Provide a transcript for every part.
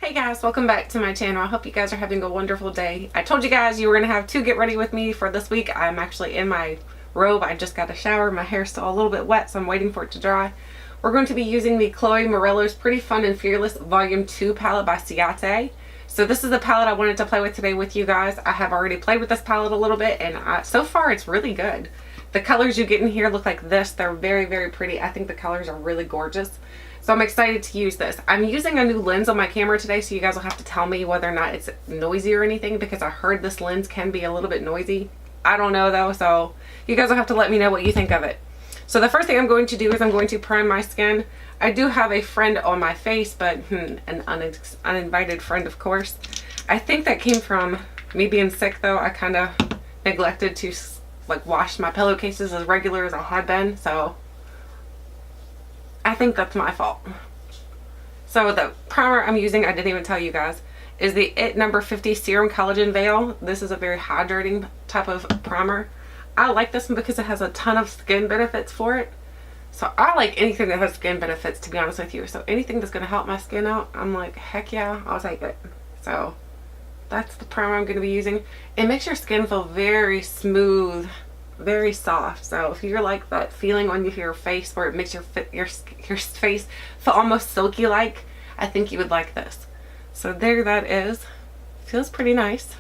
Hey guys, welcome back to my channel. I hope you guys are having a wonderful day. I told you guys you were going to have to get ready with me for this week. I'm actually in my robe. I just got a shower. My hair's still a little bit wet, so I'm waiting for it to dry. We're going to be using the Chloe Morello's Pretty Fun and Fearless Volume 2 palette by Ciate. So this is the palette I wanted to play with today with you guys. I have already played with this palette a little bit, and so far it's really good. The colors you get in here look like this. They're very, very pretty. I think the colors are really gorgeous. So I'm excited to use this. I'm using a new lens on my camera today, so you guys will have to tell me whether or not it's noisy or anything, because I heard this lens can be a little bit noisy. I don't know though, so you guys will have to let me know what you think of it. So the first thing I'm going to do is I'm going to prime my skin. I do have a friend on my face, but an uninvited friend, of course. I think that came from me being sick though. I kind of neglected to like wash my pillowcases as regular as I had been, so I think that's my fault. So the primer I'm using, I didn't even tell you guys, is the IT number 50 Serum Collagen Veil. This is a very hydrating type of primer. I like this one because it has a ton of skin benefits for it. So I like anything that has skin benefits, to be honest with you. So anything that's going to help my skin out, I'm like, heck yeah, I'll take it. So that's the primer I'm going to be using. It makes your skin feel very smooth, very soft. So if you're like that feeling on your face where it makes your face feel almost silky like, I think you would like this. So there that is. Feels pretty nice.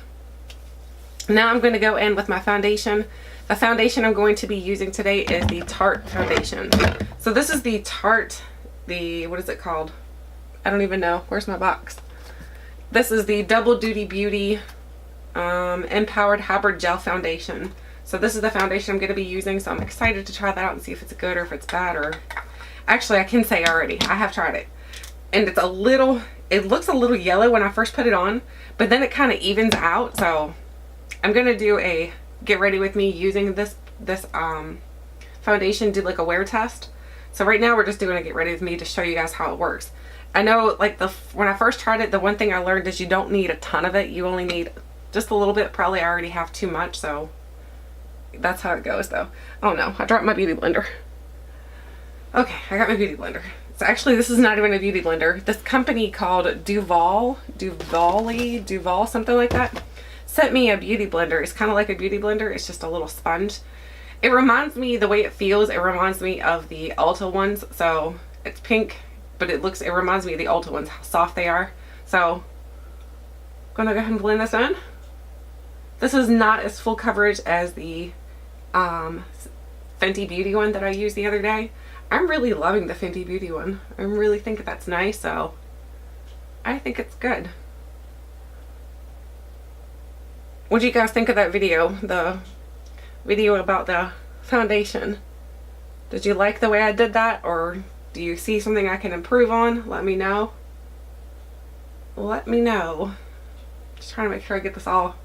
Now I'm going to go in with my foundation. The foundation I'm going to be using today is the Tarte foundation. So this is the Tarte, what is it called? I don't even know. Where's my box? This is the Double Duty Beauty Empowered Hybrid Gel Foundation. So this is the foundation I'm going to be using, so I'm excited to try that out and see if it's good or if it's bad. Or actually, I can say already, I have tried it. And it's it looks a little yellow when I first put it on, but then it kind of evens out. So I'm going to do a get ready with me using this foundation, do like a wear test. So right now we're just doing a get ready with me to show you guys how it works. I know like when I first tried it, the one thing I learned is you don't need a ton of it. You only need just a little bit. Probably I already have too much, so that's how it goes though. Oh no, I dropped my beauty blender. Okay, I got my beauty blender. So actually this is not even a beauty blender. This company called Duval, something like that, sent me a beauty blender. It's kind of like a beauty blender. It's just a little sponge. It reminds me, the way it feels, it reminds me of the Ulta ones. So it's pink, but it reminds me of the Ulta ones, how soft they are. So I'm gonna go ahead and blend this in. This is not as full coverage as the Fenty Beauty one that I used the other day. I'm really loving the Fenty Beauty one. I really think that's nice, so I think it's good. What do you guys think of that video? The video about the foundation. Did you like the way I did that, or do you see something I can improve on? Let me know. Let me know. Just trying to make sure I get this all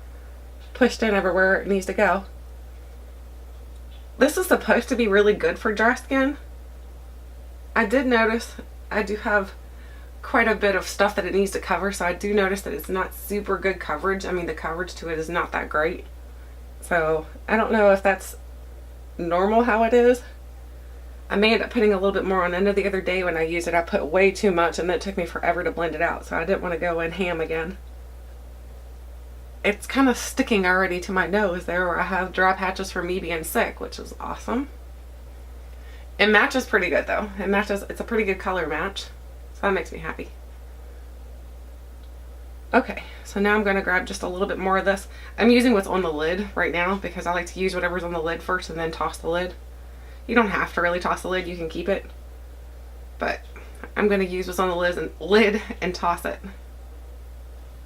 pushed in everywhere it needs to go. This is supposed to be really good for dry skin. I did notice I do have quite a bit of stuff that it needs to cover, so I do notice that it's not super good coverage. I mean, the coverage to it is not that great. So I don't know if that's normal how it is. I may end up putting a little bit more on. I know the other day when I used it, I put way too much and then it took me forever to blend it out, so I didn't want to go in ham again. It's kind of sticking already to my nose there where I have dry patches from me being sick, which is awesome. It matches pretty good though. It's a pretty good color match. So that makes me happy. Okay, so now I'm going to grab just a little bit more of this. I'm using what's on the lid right now because I like to use whatever's on the lid first and then toss the lid. You don't have to really toss the lid, you can keep it. But I'm going to use what's on the lid and toss it.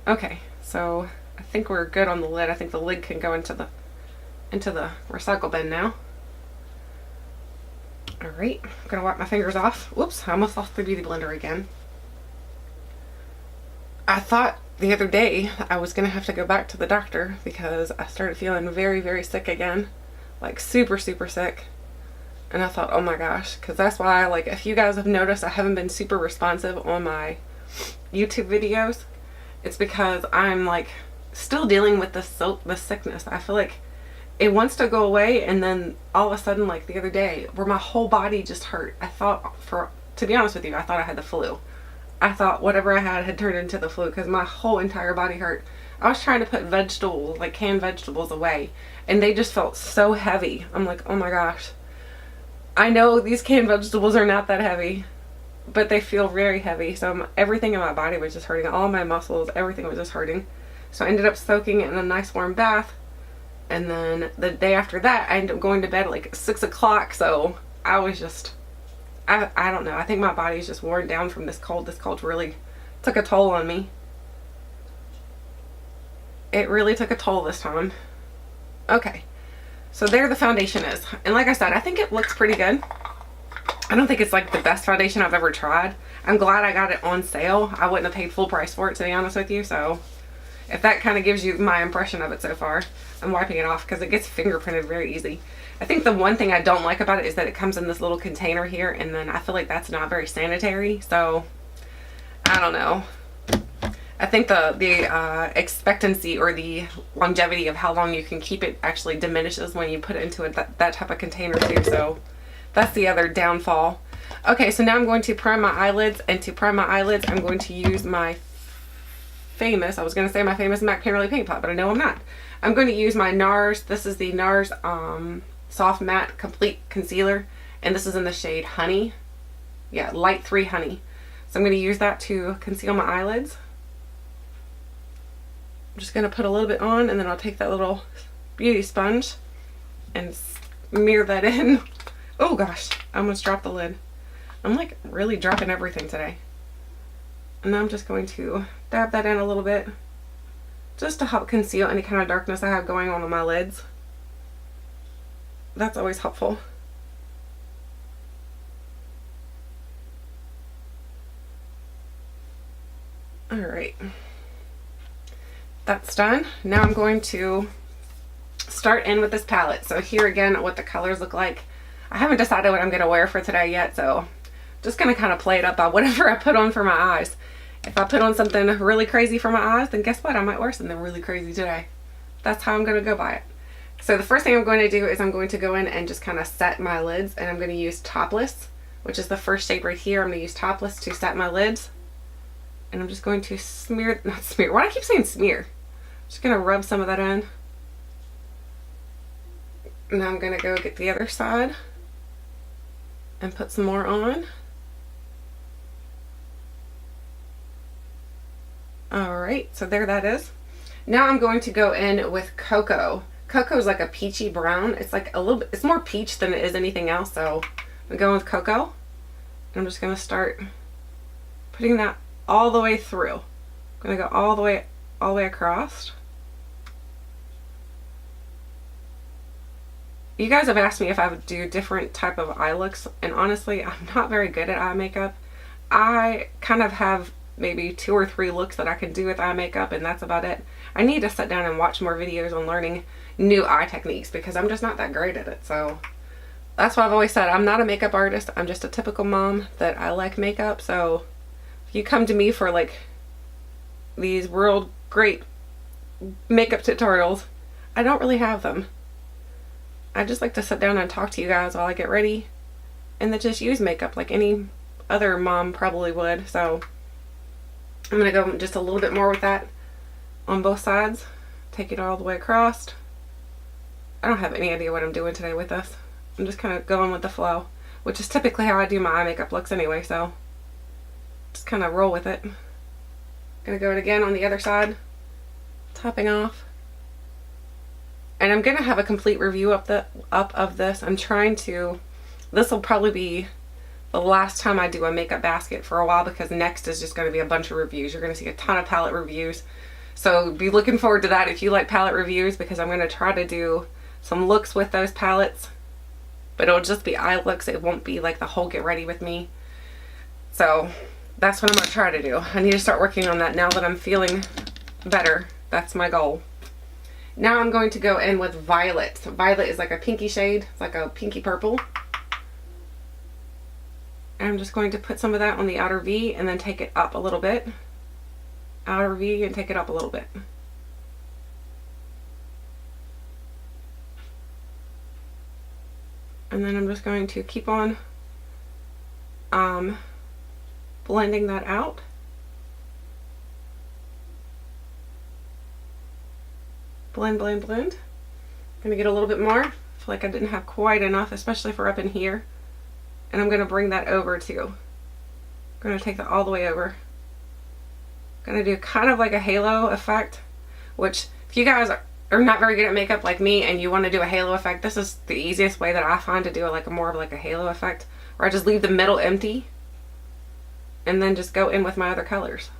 Okay, so I think we're good on the lid. I think the lid can go into the recycle bin now. Alright, I'm going to wipe my fingers off. Whoops, I almost lost the beauty blender again. I thought the other day I was going to have to go back to the doctor because I started feeling very, very sick again. Like super, super sick. And I thought, oh my gosh, because that's why, like, if you guys have noticed I haven't been super responsive on my YouTube videos, it's because I'm like still dealing with the sickness. I feel like it wants to go away, and then all of a sudden, like the other day, where my whole body just hurt. I thought, to be honest with you, I thought I had the flu. I thought whatever I had turned into the flu because my whole entire body hurt. I was trying to put vegetables, like canned vegetables, away, and they just felt so heavy. I'm like, oh my gosh. I know these canned vegetables are not that heavy, but they feel very heavy. So everything in my body was just hurting. All my muscles, everything was just hurting. So I ended up soaking it in a nice warm bath. And then the day after that, I ended up going to bed at like 6 o'clock. So I was just, I don't know. I think my body's just worn down from this cold. This cold really took a toll on me. It really took a toll this time. Okay. So there the foundation is. And like I said, I think it looks pretty good. I don't think it's like the best foundation I've ever tried. I'm glad I got it on sale. I wouldn't have paid full price for it, to be honest with you. So if that kind of gives you my impression of it so far, I'm wiping it off because it gets fingerprinted very easy. I think the one thing I don't like about it is that it comes in this little container here, and then I feel like that's not very sanitary. So I don't know. I think the expectancy or the longevity of how long you can keep it actually diminishes when you put it into that type of container too. So that's the other downfall. Okay, so now I'm going to prime my eyelids, and to prime my eyelids, I'm going to use my famous, I was going to say my famous MAC Painterly Paint Pot, but I know I'm not. I'm going to use my Nars. This is the Nars Soft Matte Complete Concealer, and this is in the shade Honey. Yeah, Light 3 Honey. So I'm going to use that to conceal my eyelids. I'm just going to put a little bit on, and then I'll take that little beauty sponge and smear that in. Oh gosh, I almost dropped the lid. I'm like really dropping everything today. And now I'm just going to dab that in a little bit just to help conceal any kind of darkness I have going on my lids. That's always helpful. Alright. That's done. Now I'm going to start in with this palette. So here again, what the colors look like. I haven't decided what I'm going to wear for today yet, so just going to kind of play it up by whatever I put on for my eyes. If I put on something really crazy for my eyes, then guess what? I might wear something really crazy today. That's how I'm going to go by it. So the first thing I'm going to do is I'm going to go in and just kind of set my lids, and I'm going to use Topless, which is the first shade right here. I'm going to use Topless to set my lids. And I'm just going to smear, not smear, why do I keep saying smear? Just going to rub some of that in. Now I'm going to go get the other side and put some more on. Alright, so there that is. Now I'm going to go in with Cocoa. Cocoa is like a peachy brown. It's like a little bit, it's more peach than it is anything else, so I'm going with Cocoa. And I'm just going to start putting that all the way through. I'm going to go all the way across. You guys have asked me if I would do different type of eye looks, and honestly, I'm not very good at eye makeup. I kind of have maybe 2 or 3 looks that I can do with eye makeup, and that's about it. I need to sit down and watch more videos on learning new eye techniques because I'm just not that great at it. So that's why I've always said I'm not a makeup artist. I'm just a typical mom that I like makeup. So if you come to me for like these world great makeup tutorials, I don't really have them. I just like to sit down and talk to you guys while I get ready and then just use makeup like any other mom probably would. So I'm going to go just a little bit more with that on both sides. Take it all the way across. I don't have any idea what I'm doing today with this. I'm just kind of going with the flow, which is typically how I do my eye makeup looks anyway, so just kind of roll with it. Gonna go it again on the other side, topping off. And I'm gonna have a complete review up of this. I'm trying to, this will probably be the last time I do a makeup basket for a while because next is just going to be a bunch of reviews. You're going to see a ton of palette reviews. So be looking forward to that if you like palette reviews, because I'm going to try to do some looks with those palettes. But it'll just be eye looks. It won't be like the whole get ready with me. So that's what I'm going to try to do. I need to start working on that now that I'm feeling better. That's my goal. Now I'm going to go in with Violet. Violet is like a pinky shade. It's like a pinky purple. And I'm just going to put some of that on the outer V and then take it up a little bit. Outer V and take it up a little bit. And then I'm just going to keep on blending that out. Blend, blend, blend. I'm gonna get a little bit more. I feel like I didn't have quite enough, especially for up in here. And I'm gonna bring that over too. I'm gonna take that all the way over. I'm gonna do kind of like a halo effect, which if you guys are not very good at makeup like me and you want to do a halo effect, this is the easiest way that I find to do like more of like a halo effect, where I just leave the middle empty and then just go in with my other colors.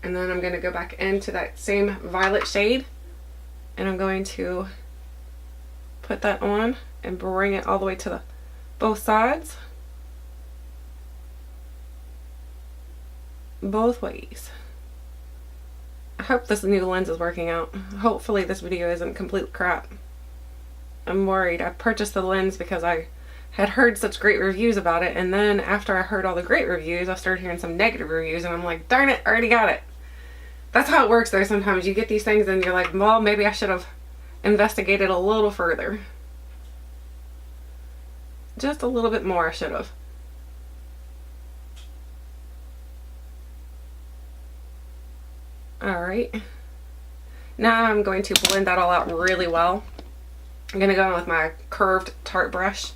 And then I'm going to go back into that same violet shade and I'm going to put that on and bring it all the way to both sides. Both ways. I hope this new lens is working out. Hopefully this video isn't complete crap. I'm worried. I purchased the lens because I had heard such great reviews about it, and then after I heard all the great reviews, I started hearing some negative reviews, and I'm like, darn it, I already got it. That's how it works though. Sometimes you get these things and you're like, well, maybe I should have investigated a little further. Just a little bit more I should have. Alright. Now I'm going to blend that all out really well. I'm going to go in with my curved Tarte brush.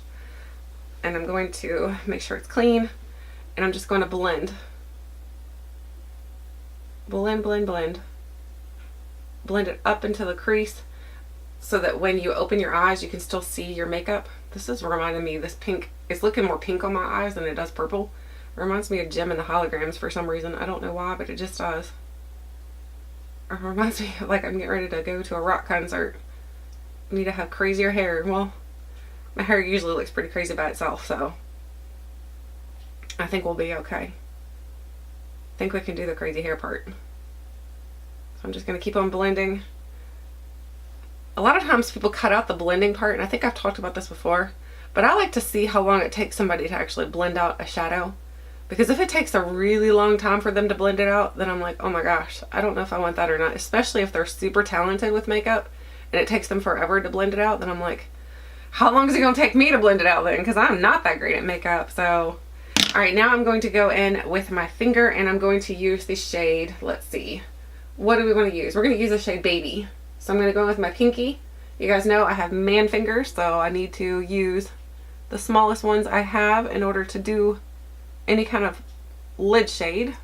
And I'm going to make sure it's clean. And I'm just going to blend. Blend, blend, blend. Blend it up into the crease so that when you open your eyes you can still see your makeup. This is reminding me, this pink, it's looking more pink on my eyes than it does purple. It reminds me of Jem and the Holograms for some reason. I don't know why, but it just does. It reminds me of like I'm getting ready to go to a rock concert. I need to have crazier hair. Well, my hair usually looks pretty crazy by itself, so I think we'll be okay. I think we can do the crazy hair part. So I'm just going to keep on blending. A lot of times people cut out the blending part, and I think I've talked about this before, but I like to see how long it takes somebody to actually blend out a shadow. Because if it takes a really long time for them to blend it out, then I'm like, oh my gosh, I don't know if I want that or not. Especially if they're super talented with makeup and it takes them forever to blend it out, then I'm like, how long is it going to take me to blend it out then? Because I'm not that great at makeup. So, alright, now I'm going to go in with my finger and I'm going to use the shade, let's see, what do we want to use? We're going to use the shade Baby. So I'm going to go in with my pinky. You guys know I have man fingers, so I need to use the smallest ones I have in order to do any kind of lid shade.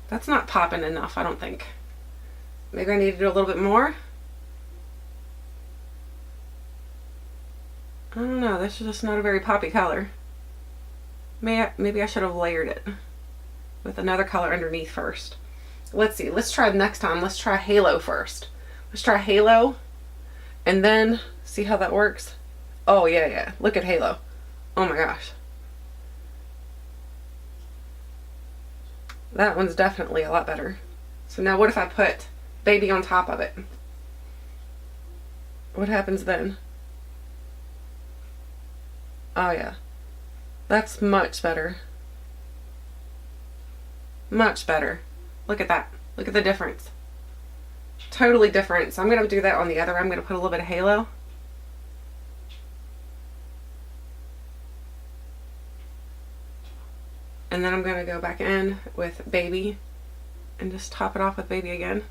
That's not popping enough, I don't think. Maybe I need to do a little bit more. I don't know, this is just not a very poppy color. Maybe I should have layered it with another color underneath first. Let's see, let's try next time. Let's try Halo first. Let's try Halo and then see how that works. Oh yeah, look at Halo. Oh my gosh. That one's definitely a lot better. So now what if I put Baby on top of it? What happens then? Oh yeah. That's much better. Much better. Look at that. Look at the difference. Totally different. So I'm going to do that on the other. I'm going to put a little bit of Halo. And then I'm going to go back in with Baby and just top it off with Baby again.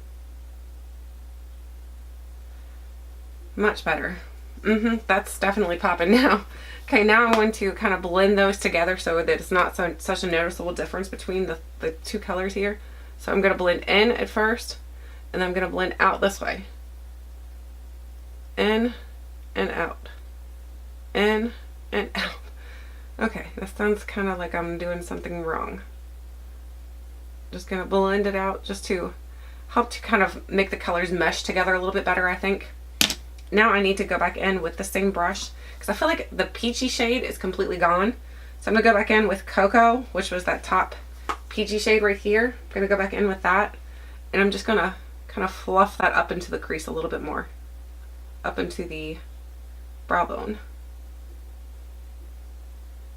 Much better. That's definitely popping now. Okay, now I'm going to kind of blend those together so that it's not such a noticeable difference between the two colors here. So I'm going to blend in at first, and then I'm going to blend out this way. In and out. In and out. Okay, that sounds kind of like I'm doing something wrong. Just going to blend it out just to help to kind of make the colors mesh together a little bit better, I think. Now I need to go back in with the same brush because I feel like the peachy shade is completely gone. So I'm going to go back in with Cocoa, which was that top peachy shade right here. I'm going to go back in with that, and I'm just going to kind of fluff that up into the crease a little bit more. Up into the brow bone.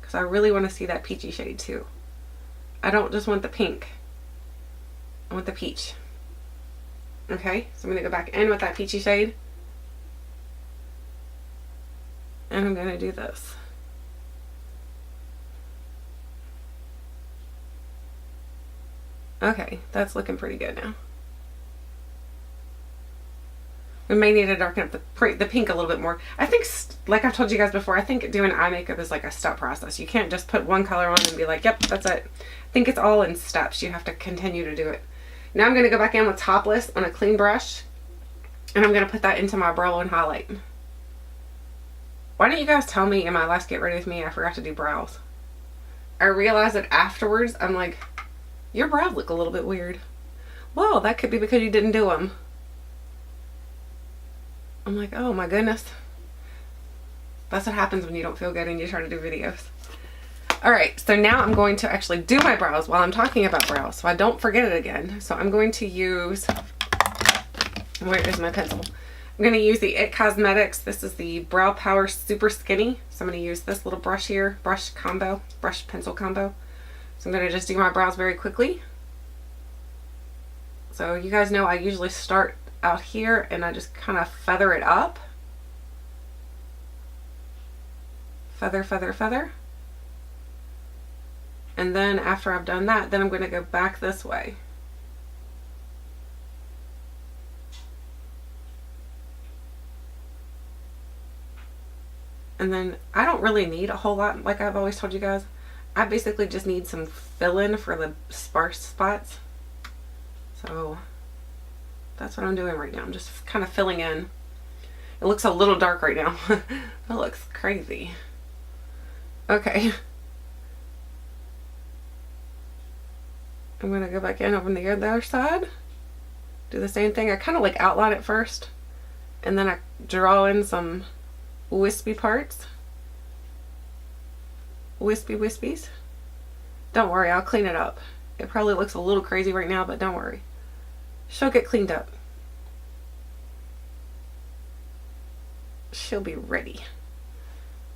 Because I really want to see that peachy shade too. I don't just want the pink. I want the peach. Okay, so I'm going to go back in with that peachy shade. And I'm going to do this. Okay, that's looking pretty good now. We may need to darken up the pink a little bit more. I think, like I've told you guys before, I think doing eye makeup is like a step process. You can't just put one color on and be like, yep, that's it. I think it's all in steps. You have to continue to do it. Now I'm going to go back in with Topless on a clean brush, and I'm going to put that into my brow and highlight. Why didn't you guys tell me in my last Get Ready With Me I forgot to do brows? I realized that afterwards, I'm like, your brows look a little bit weird. Well, that could be because you didn't do them. I'm like, oh my goodness. That's what happens when you don't feel good and you try to do videos. Alright, so now I'm going to actually do my brows while I'm talking about brows, so I don't forget it again. So I'm going to use, where is my pencil? I'm going to use the It Cosmetics. This is the Brow Power Super Skinny. So I'm going to use this little brush here, brush pencil combo. So I'm going to just do my brows very quickly. So you guys know I usually start out here and I just kind of feather it up. Feather, feather, feather. And then after I've done that, then I'm going to go back this way. And then I don't really need a whole lot, like I've always told you guys. I basically just need some fill-in for the sparse spots. So that's what I'm doing right now. I'm just kind of filling in. It looks a little dark right now. It looks crazy. Okay. I'm going to go back in over the other side. Do the same thing. I kind of like outline it first. And then I draw in some wispy parts. Wispy wispies. Don't worry, I'll clean it up. It probably looks a little crazy right now, but don't worry. She'll get cleaned up. She'll be ready.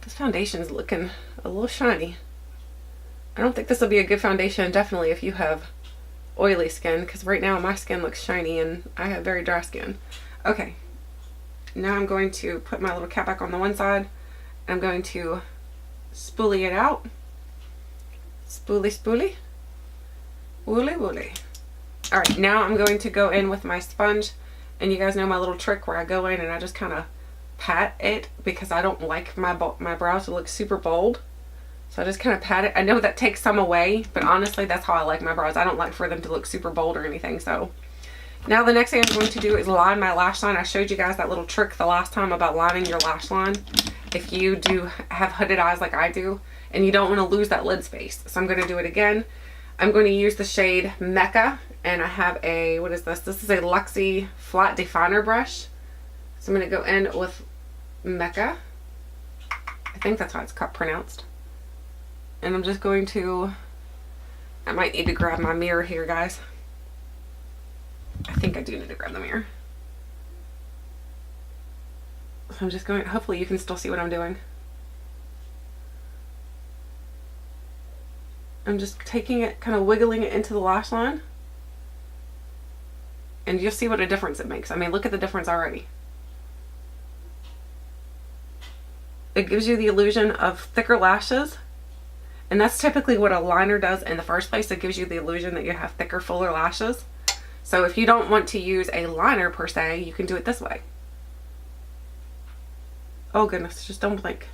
This foundation's looking a little shiny. I don't think this will be a good foundation, definitely if you have oily skin, because right now my skin looks shiny and I have very dry skin. Okay, now I'm going to put my little cap back on the one side. I'm going to spoolie it out. Spoolie, spoolie. Wooly, wooly. Alright, now I'm going to go in with my sponge, and you guys know my little trick where I go in and I just kind of pat it because I don't like my brows to look super bold. So I just kind of pat it. I know that takes some away, but honestly that's how I like my brows. I don't like for them to look super bold or anything. So now the next thing I'm going to do is line my lash line. I showed you guys that little trick the last time about lining your lash line if you do have hooded eyes like I do and you don't want to lose that lid space. So I'm going to do it again. I'm going to use the shade Mecca, and I have a, what is this? This is a Luxie flat definer brush. So I'm going to go in with Mecca. I think that's how it's pronounced. And I'm just going to, I might need to grab my mirror here, guys. I think I do need to grab the mirror. So I'm just going, hopefully you can still see what I'm doing. I'm just taking it, kind of wiggling it into the lash line. And you'll see what a difference it makes. I mean, look at the difference already. It gives you the illusion of thicker lashes. And that's typically what a liner does in the first place. It gives you the illusion that you have thicker, fuller lashes. So if you don't want to use a liner per se, you can do it this way. Oh goodness, just don't blink.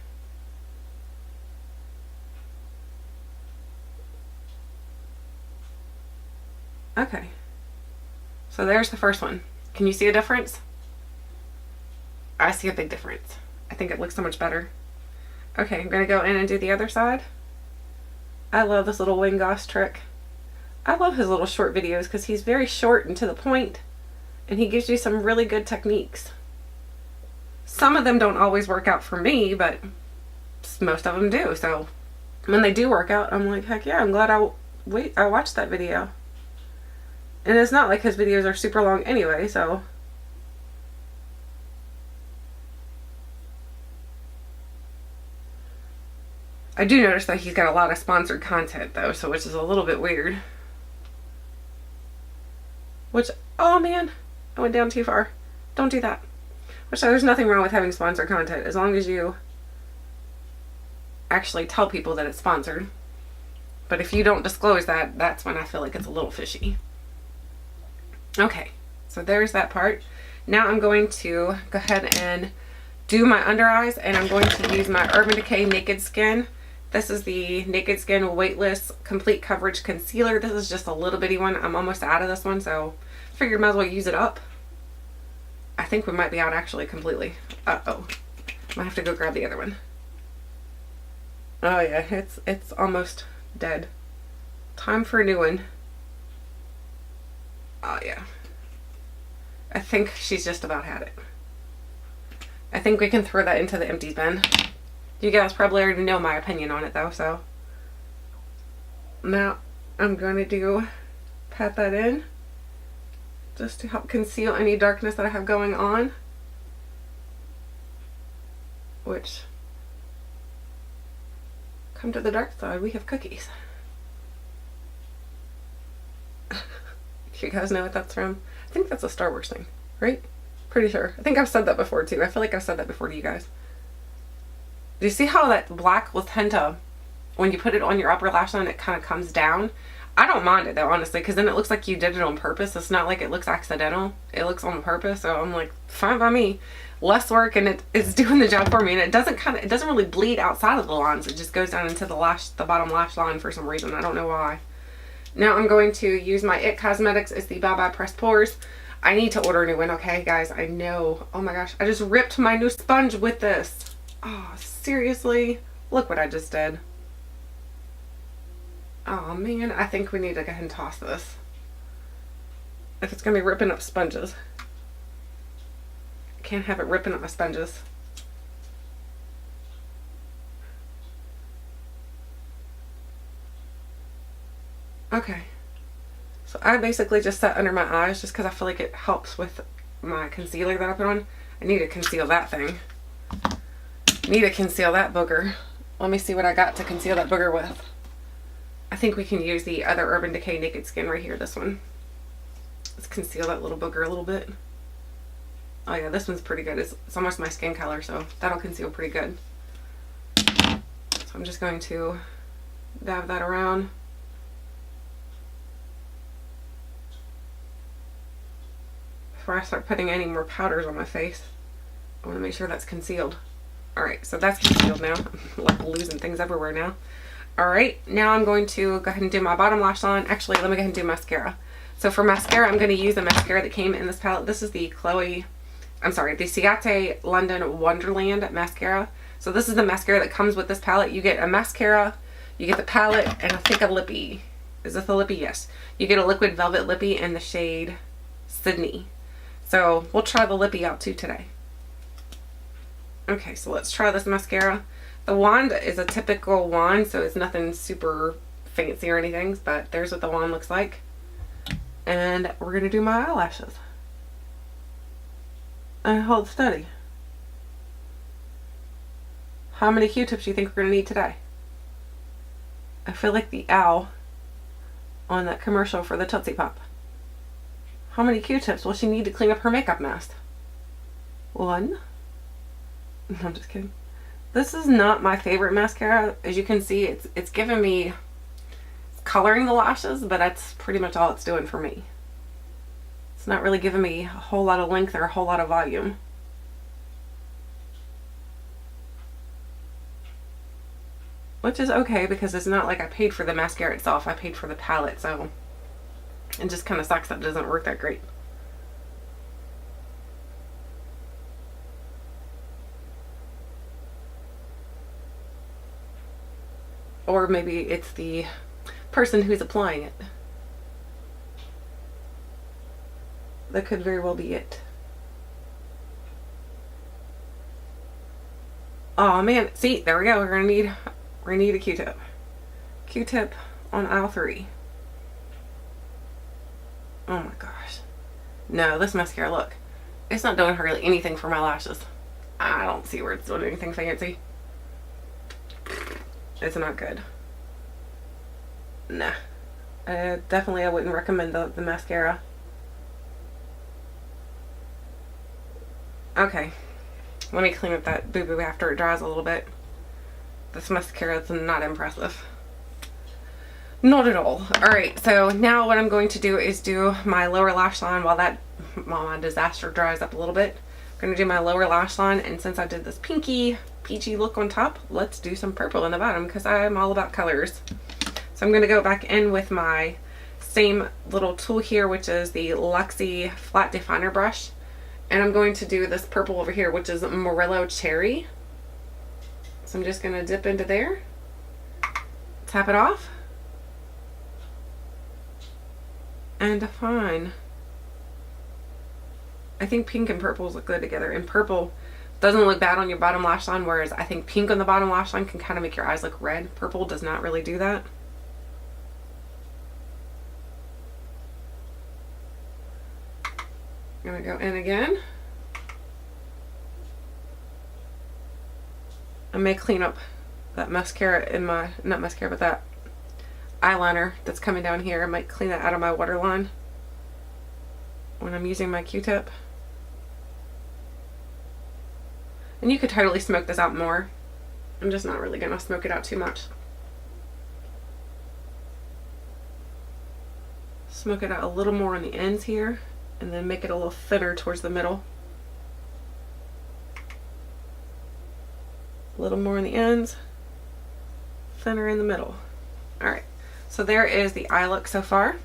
Okay. So there's the first one. Can you see a difference? I see a big difference. I think it looks so much better. Okay, I'm going to go in and do the other side. I love this little wing goss trick. I love his little short videos because he's very short and to the point, and he gives you some really good techniques. Some of them don't always work out for me, but most of them do. So when they do work out, I'm like, heck yeah, I'm glad I watched that video. And it's not like his videos are super long anyway, so. I do notice that he's got a lot of sponsored content though, so which is a little bit weird. Which, oh man, I went down too far. Don't do that. Which there's nothing wrong with having sponsored content as long as you actually tell people that it's sponsored. But if you don't disclose that, that's when I feel like it's a little fishy. Okay, so there's that part. Now I'm going to go ahead and do my under eyes, and I'm going to use my Urban Decay Naked Skin. This is the Naked Skin Weightless Complete Coverage Concealer. This is just a little bitty one. I'm almost out of this one, so I figured might as well use it up. I think we might be out actually completely. Uh-oh. Might have to go grab the other one. Oh yeah, it's almost dead. Time for a new one. Oh yeah. I think she's just about had it. I think we can throw that into the empties bin. You guys probably already know my opinion on it though, so. Now I'm going to pat that in just to help conceal any darkness that I have going on. Which, come to the dark side, we have cookies. You guys know what that's from? I think that's a Star Wars thing, right? Pretty sure. I think I've said that before too. I feel like I've said that before to you guys. Do you see how that black will tend to, when you put it on your upper lash line, it kind of comes down? I don't mind it though, honestly, because then it looks like you did it on purpose. It's not like it looks accidental. It looks on purpose, so I'm like, fine by me. Less work, and it's doing the job for me, and it doesn't really bleed outside of the lines. It just goes down into the bottom lash line for some reason. I don't know why. Now I'm going to use my IT Cosmetics. It's the Bye Bye Pressed Pores. I need to order a new one, okay, guys? I know. Oh my gosh. I just ripped my new sponge with this. Oh, seriously? Look what I just did. Oh, man. I think we need to go ahead and toss this. If it's going to be ripping up sponges. I can't have it ripping up my sponges. Okay. So I basically just set under my eyes just because I feel like it helps with my concealer that I put on. I need to conceal that thing. Need to conceal that booger. Let me see what I got to conceal that booger with. I think we can use the other Urban Decay Naked Skin right here, this one. Let's conceal that little booger a little bit. Oh yeah, this one's pretty good. It's almost my skin color, so that'll conceal pretty good. So I'm just going to dab that around. Before I start putting any more powders on my face, I want to make sure that's concealed. Alright, so that's concealed now. I'm like losing things everywhere now. Alright, now I'm going to go ahead and do my bottom lash line. Actually, let me go ahead and do mascara. So for mascara, I'm going to use the mascara that came in this palette. This is the the Ciate London Wonderland mascara. So this is the mascara that comes with this palette. You get a mascara, you get the palette, and I think a lippy. Is this the lippy? Yes. You get a liquid velvet lippy in the shade Sydney. So we'll try the lippy out too today. Okay, so let's try this mascara. The wand is a typical wand, so it's nothing super fancy or anything, but there's what the wand looks like. And we're going to do my eyelashes. And hold steady. How many Q-tips do you think we're going to need today? I feel like the owl on that commercial for the Tootsie Pop. How many Q-tips will she need to clean up her makeup mess? 1. No, I'm just kidding. This is not my favorite mascara. As you can see, it's giving me coloring the lashes, but that's pretty much all it's doing for me. It's not really giving me a whole lot of length or a whole lot of volume. Which is okay, because it's not like I paid for the mascara itself. I paid for the palette, so it just kind of sucks that it doesn't work that great. Or maybe it's the person who's applying it. That could very well be it. Oh man, see, there we go. We're gonna need a Q-tip. Q-tip on aisle 3. Oh my gosh. No, this mascara, look. It's not doing hardly anything for my lashes. I don't see where it's doing anything fancy. It's not good. Nah. Definitely I wouldn't recommend the mascara. Okay. Let me clean up that boo-boo after it dries a little bit. This mascara is not impressive. Not at all. Alright, so now what I'm going to do is do my lower lash line while my disaster dries up a little bit. I'm going to do my lower lash line, and since I did this pinky, peachy look on top, let's do some purple in the bottom because I'm all about colors. So I'm going to go back in with my same little tool here, which is the Luxie Flat Definer Brush. And I'm going to do this purple over here, which is Morello Cherry. So I'm just going to dip into there, tap it off, and define. I think pink and purples look good together, and purple doesn't look bad on your bottom lash line, whereas I think pink on the bottom lash line can kind of make your eyes look red. Purple does not really do that. I'm gonna go in again. I may clean up that mascara in my, not mascara, but that eyeliner that's coming down here. I might clean that out of my waterline when I'm using my Q-tip. And you could totally smoke this out more. I'm just not really gonna smoke it out too much. Smoke it out a little more on the ends here, and then make it a little thinner towards the middle. A little more on the ends, thinner in the middle. Alright, so there is the eye look so far.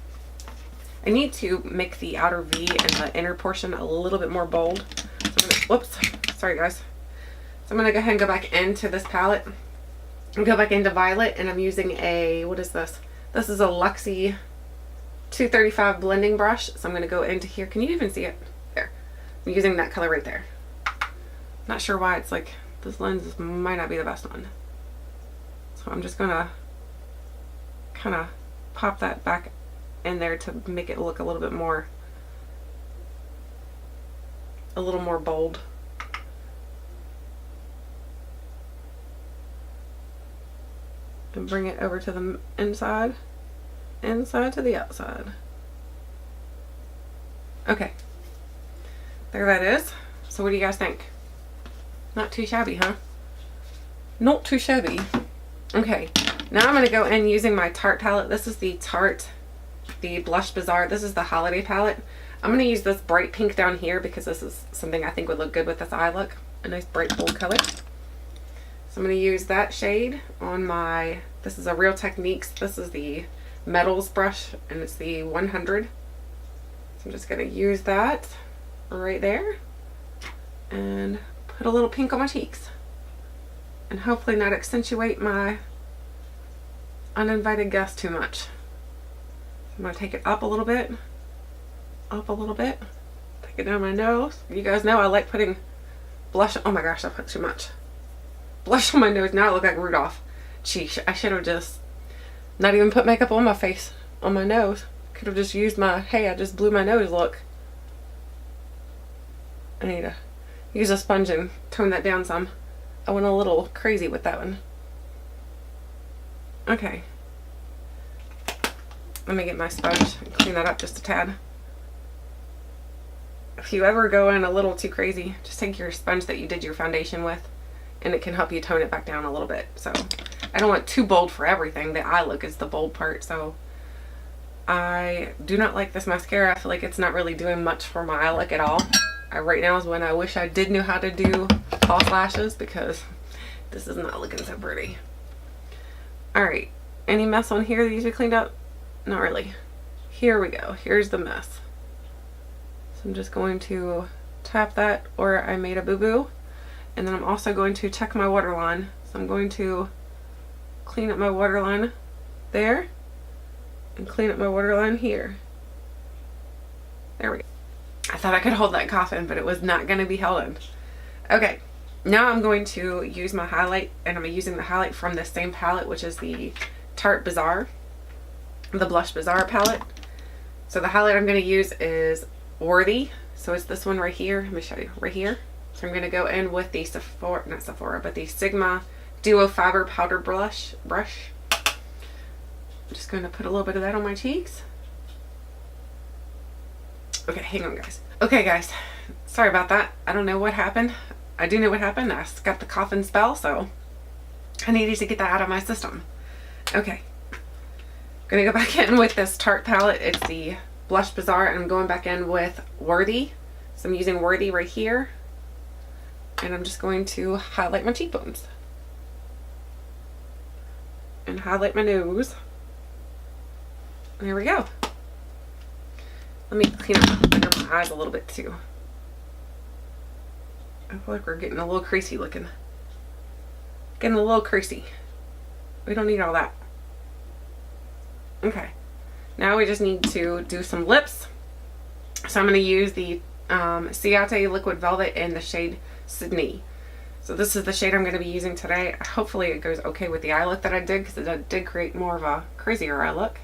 I need to make the outer V and the inner portion a little bit more bold. So I'm gonna, whoops, sorry guys. So I'm going to go ahead and go back into this palette and go back into Violet, and I'm using a, what is this? This is a Luxie 235 blending brush. So I'm going to go into here. Can you even see it? There. I'm using that color right there. Not sure why it's like, this lens might not be the best one. So I'm just going to kind of pop that back in there to make it look a little bit more, bold. And bring it over to the inside to the outside. Okay, there that is. So what do you guys think? Not too shabby, huh? Not too shabby. Okay, now I'm going to go in using my Tarte palette. This is the Tarte, the Blush Bazaar. This is the holiday palette. I'm going to use this bright pink down here because this is something I think would look good with this eye look. A nice bright bold color. So I'm going to use that shade on my, this is a Real Techniques, this is the Metals brush, and it's the 100. So I'm just going to use that right there and put a little pink on my cheeks. And hopefully not accentuate my uninvited guest too much. So I'm going to take it up a little bit, take it down my nose. You guys know I like putting blush, oh my gosh, I put too much blush on my nose. Now I look like Rudolph. Geez, I should have just not even put makeup on my face, on my nose. Could have just used my, hey, I just blew my nose look. I need to use a sponge and tone that down some. I went a little crazy with that one. Okay. Let me get my sponge and clean that up just a tad. If you ever go in a little too crazy, just take your sponge that you did your foundation with, and it can help you tone it back down a little bit. So I don't want too bold for everything. The eye look is the bold part. So I do not like this mascara. I feel like it's not really doing much for my eye look at all. Right now is when I wish I did know how to do false lashes, because this is not looking so pretty. Alright, any mess on here that needs to be cleaned up? Not really. Here we go. Here's the mess. So I'm just going to tap that, or I made a boo-boo. And then I'm also going to check my waterline. So I'm going to clean up my waterline there and clean up my waterline here. There we go. I thought I could hold that cough in, but it was not going to be held in. Okay, now I'm going to use my highlight, and I'm using the highlight from the same palette, which is the Tarte Bazaar, the Blush Bazaar palette. So the highlight I'm going to use is Worthy. So it's this one right here. Let me show you right here. So I'm going to go in with the but the Sigma Duo Fiber Powder Brush. I'm just going to put a little bit of that on my cheeks. Okay, hang on guys. Okay guys, sorry about that. I don't know what happened. I do know what happened. I got the coughing spell, so I needed to get that out of my system. Okay. I'm going to go back in with this Tarte palette. It's the Blush Bazaar, and I'm going back in with Worthy. So I'm using Worthy right here. And I'm just going to highlight my cheekbones. And highlight my nose. There we go. Let me clean up under my eyes a little bit too. I feel like we're getting a little creasy looking. Getting a little creasy. We don't need all that. Okay. Now we just need to do some lips. So I'm going to use the Ciate Liquid Velvet in the shade Sydney. So this is the shade I'm going to be using today. Hopefully it goes okay with the eye look that I did, because it did create more of a crazier eye look.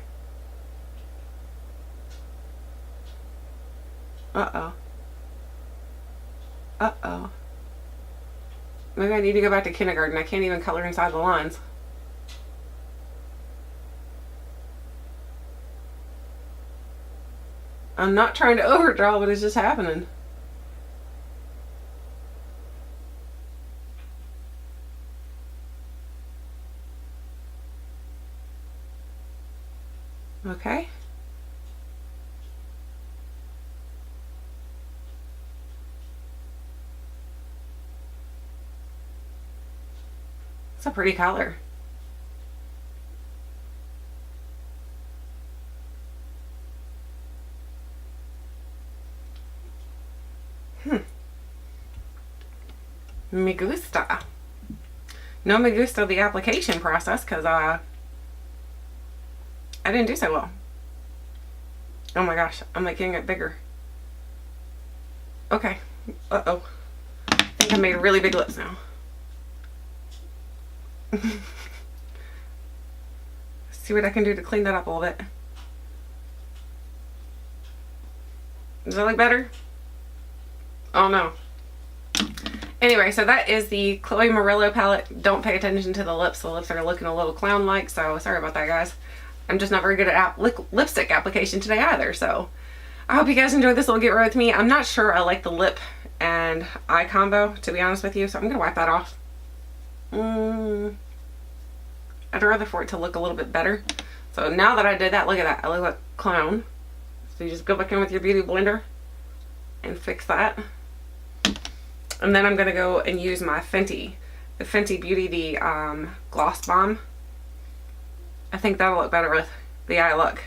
Uh-oh. Uh-oh. Maybe I need to go back to kindergarten. I can't even color inside the lines. I'm not trying to overdraw, but it's just happening. Okay. It's a pretty color. Me gusta. No me gusta the application process, because I didn't do so well. Oh my gosh, I'm making it bigger. Okay. Uh-oh. I think I made really big lips now. See what I can do to clean that up a little bit. Does that look better? Oh no. Anyway, so that is the Chloe Morello palette. Don't pay attention to the lips. The lips are looking a little clown-like, so sorry about that, guys. I'm just not very good at lipstick application today either, so I hope you guys enjoyed this little get right with me. I'm not sure I like the lip and eye combo, to be honest with you, so I'm going to wipe that off. I'd rather for it to look a little bit better. So now that I did that, look at that. I look like a clown. So you just go back in with your beauty blender and fix that. And then I'm going to go and use my Fenty. The Fenty Beauty, the Gloss Bomb. I think that'll look better with the eye look.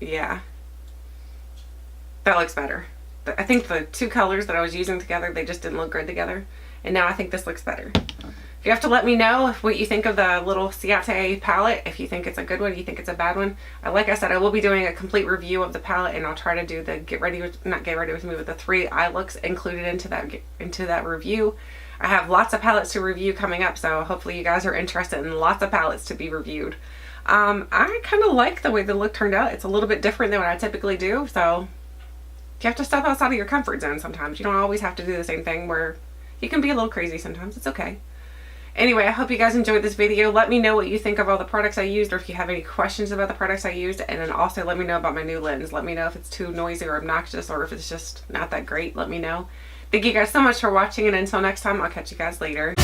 Yeah. That looks better. I think the two colors that I was using together, they just didn't look good together. And now I think this looks better. You have to let me know what you think of the little Ciate palette, if you think it's a good one, you think it's a bad one. Like I said, I will be doing a complete review of the palette, and I'll try to do the not get ready with me, but the 3 eye looks included into that review. I have lots of palettes to review coming up, so hopefully you guys are interested in lots of palettes to be reviewed. I kind of like the way the look turned out. It's a little bit different than what I typically do, so you have to step outside of your comfort zone sometimes. You don't always have to do the same thing, where you can be a little crazy sometimes. It's okay. Anyway, I hope you guys enjoyed this video. Let me know what you think of all the products I used, or if you have any questions about the products I used, and then also let me know about my new lens. Let me know if it's too noisy or obnoxious, or if it's just not that great. Let me know. Thank you guys so much for watching, and until next time, I'll catch you guys later.